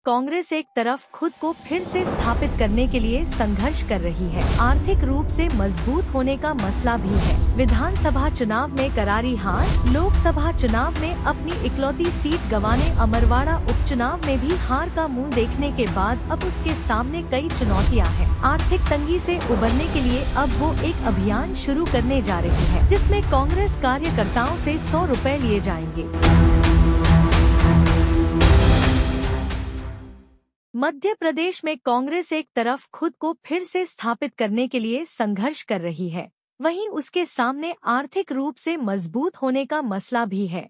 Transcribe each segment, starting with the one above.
कांग्रेस एक तरफ खुद को फिर से स्थापित करने के लिए संघर्ष कर रही है, आर्थिक रूप से मजबूत होने का मसला भी है। विधानसभा चुनाव में करारी हार, लोकसभा चुनाव में अपनी इकलौती सीट गंवाने, अमरवाड़ा उपचुनाव में भी हार का मुंह देखने के बाद अब उसके सामने कई चुनौतियां हैं। आर्थिक तंगी से उबरने के लिए अब वो एक अभियान शुरू करने जा रही है, जिसमें कांग्रेस कार्यकर्ताओं से 100 रुपए लिए जाएंगे। मध्य प्रदेश में कांग्रेस एक तरफ खुद को फिर से स्थापित करने के लिए संघर्ष कर रही है, वहीं उसके सामने आर्थिक रूप से मजबूत होने का मसला भी है।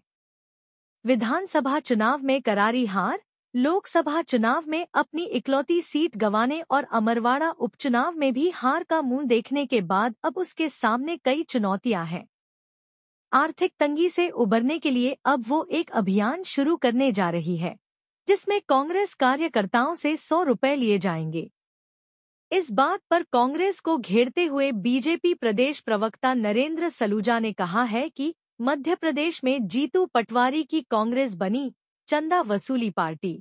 विधानसभा चुनाव में करारी हार, लोकसभा चुनाव में अपनी इकलौती सीट गंवाने और अमरवाड़ा उपचुनाव में भी हार का मुंह देखने के बाद अब उसके सामने कई चुनौतियां हैं। आर्थिक तंगी से उबरने के लिए अब वो एक अभियान शुरू करने जा रही है, जिसमें कांग्रेस कार्यकर्ताओं से 100 रुपए लिए जाएंगे। इस बात पर कांग्रेस को घेरते हुए बीजेपी प्रदेश प्रवक्ता नरेंद्र सलूजा ने कहा है कि मध्य प्रदेश में जीतू पटवारी की कांग्रेस बनी चंदा वसूली पार्टी।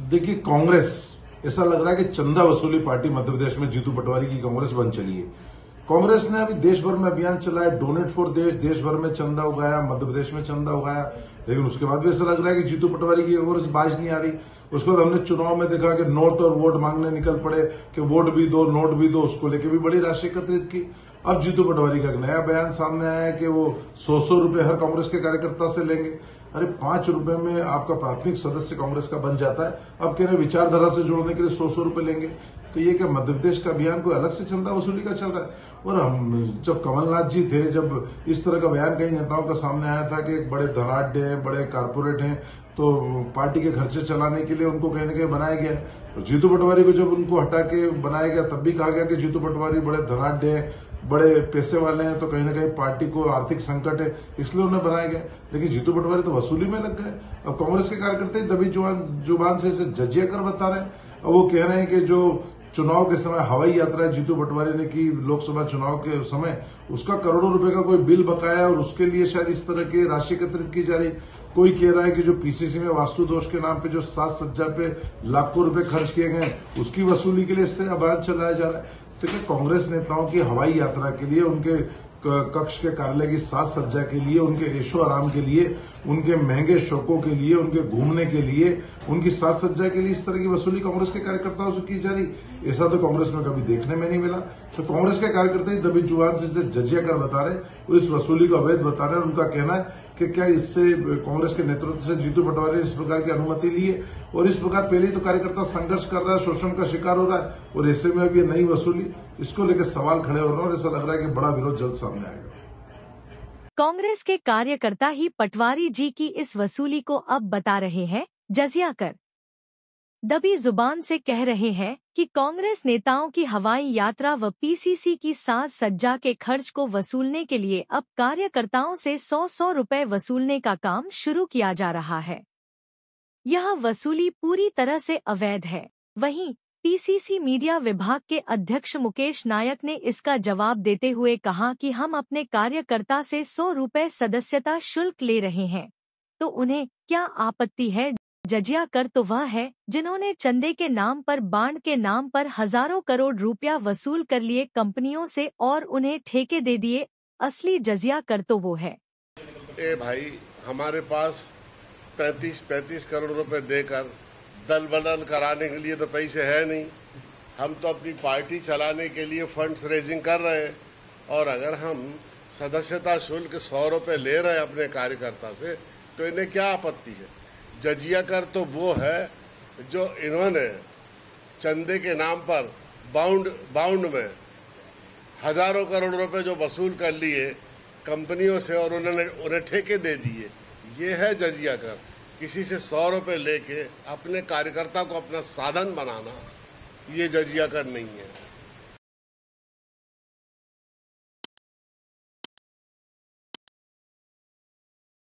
देखिए, कांग्रेस ऐसा लग रहा है कि चंदा वसूली पार्टी मध्य प्रदेश में जीतू पटवारी की कांग्रेस बन चली है। कांग्रेस ने अभी देश भर में अभियान चलाया, डोनेट फॉर देश भर में चंदा उगाया, मध्य प्रदेश में चंदा उगाया, लेकिन उसके बाद भी ऐसा लग रहा है कि जीतू पटवारी की कांग्रेस बाज नहीं आ रही। उसके बाद हमने चुनाव में देखा कि नोट और वोट मांगने निकल पड़े कि वोट भी दो, नोट भी दो, उसको लेकर भी बड़ी राशि एकत्रित की। अब जीतू पटवारी का एक नया बयान सामने आया है कि वो 100 रुपए हर कांग्रेस के कार्यकर्ता से लेंगे। अरे 5 रुपए में आपका प्राथमिक सदस्य कांग्रेस का बन जाता है, अब कह रहे विचारधारा से जोड़ने के लिए 100 रुपए लेंगे। तो ये क्या मध्य प्रदेश का अभियान कोई अलग से चंदा वसूली का चल रहा है? और हम जब कमलनाथ जी थे, जब इस तरह का बयान कई नेताओं का सामने आया था कि एक बड़े धनाढ्य हैं, बड़े कारपोरेट हैं, तो पार्टी के खर्चे चलाने के लिए उनको कहीं न कहीं बनाया गया। तो जीतू पटवारी को जब उनको हटा के बनाया गया, तब भी कहा गया कि जीतू पटवारी बड़े धनाढ्य हैं, बड़े पैसे वाले हैं, तो कहीं ना कहीं पार्टी को आर्थिक संकट है, इसलिए उन्हें बनाया गया। लेकिन जीतू पटवारी तो वसूली में लग गए। अब कांग्रेस के कार्यकर्ता ही दबी जुबान से इसे जजिया कर बता रहे हैं। अब वो कह रहे हैं कि जो चुनाव के समय हवाई यात्रा जीतू पटवारी ने की लोकसभा चुनाव के समय, उसका करोड़ों रुपए का कोई बिल बकाया और उसके लिए शायद इस तरह की राशि एकत्रित की जा रही। कोई कह रहा है कि जो पीसीसी में वास्तु दोष के नाम पे जो साज सज्जा पे लाखों रुपए खर्च किए गए, उसकी वसूली के लिए इस तरह अभियान चलाया जा रहा है। तो क्या कांग्रेस नेताओं की हवाई यात्रा के लिए, उनके कक्ष के कार्यालय की साज सज्जा के लिए, उनके ऐशो आराम के लिए, उनके महंगे शौकों के लिए, उनके घूमने के लिए, उनकी साज सज्जा के लिए इस तरह की वसूली कांग्रेस के कार्यकर्ताओं से की जा रही? ऐसा तो कांग्रेस में कभी देखने में नहीं मिला। तो कांग्रेस के कार्यकर्ता ही दबी जुबान से इसे जजिया कर बता रहे, और इस वसूली को अवैध बता रहे हैं। उनका कहना है कि क्या इससे कांग्रेस के नेतृत्व से जीतू पटवारी ने इस प्रकार की अनुमति ली है, और इस प्रकार पहले ही तो कार्यकर्ता संघर्ष कर रहा है, शोषण का शिकार हो रहा है, और ऐसे में अब ये नई वसूली, इसको लेकर सवाल खड़े हो रहे हैं और ऐसा लग रहा है कि बड़ा विरोध जल्द सामने आएगा। कांग्रेस के कार्यकर्ता ही पटवारी जी की इस वसूली को अब बता रहे हैं जजिया कर। दबी जुबान से कह रहे हैं कि कांग्रेस नेताओं की हवाई यात्रा व पीसीसी की साज सज्जा के खर्च को वसूलने के लिए अब कार्यकर्ताओं से 100 रुपए वसूलने का काम शुरू किया जा रहा है। यह वसूली पूरी तरह से अवैध है। वहीं पीसीसी मीडिया विभाग के अध्यक्ष मुकेश नायक ने इसका जवाब देते हुए कहा कि हम अपने कार्यकर्ता से 100 रुपए सदस्यता शुल्क ले रहे हैं, तो उन्हें क्या आपत्ति है? जजिया कर तो वह है जिन्होंने चंदे के नाम पर, बांड के नाम पर हजारों करोड़ रुपया वसूल कर लिए कंपनियों से और उन्हें ठेके दे दिए। असली जजिया कर तो वो है। ए भाई, हमारे पास 35 करोड़ रुपए देकर दल बदल कराने के लिए तो पैसे है नहीं। हम तो अपनी पार्टी चलाने के लिए फंड्स रेजिंग कर रहे हैं, और अगर हम सदस्यता शुल्क 100 रुपए ले रहे हैं अपने कार्यकर्ता से, तो इन्हें क्या आपत्ति है? जजिया कर तो वो है जो इन्होंने चंदे के नाम पर बाउंड में हजारों करोड़ रुपए जो वसूल कर लिए कंपनियों से और उन्हें ठेके दे दिए। ये है जजिया कर। किसी से 100 रुपए लेके अपने कार्यकर्ता को अपना साधन बनाना, ये जजिया कर नहीं है।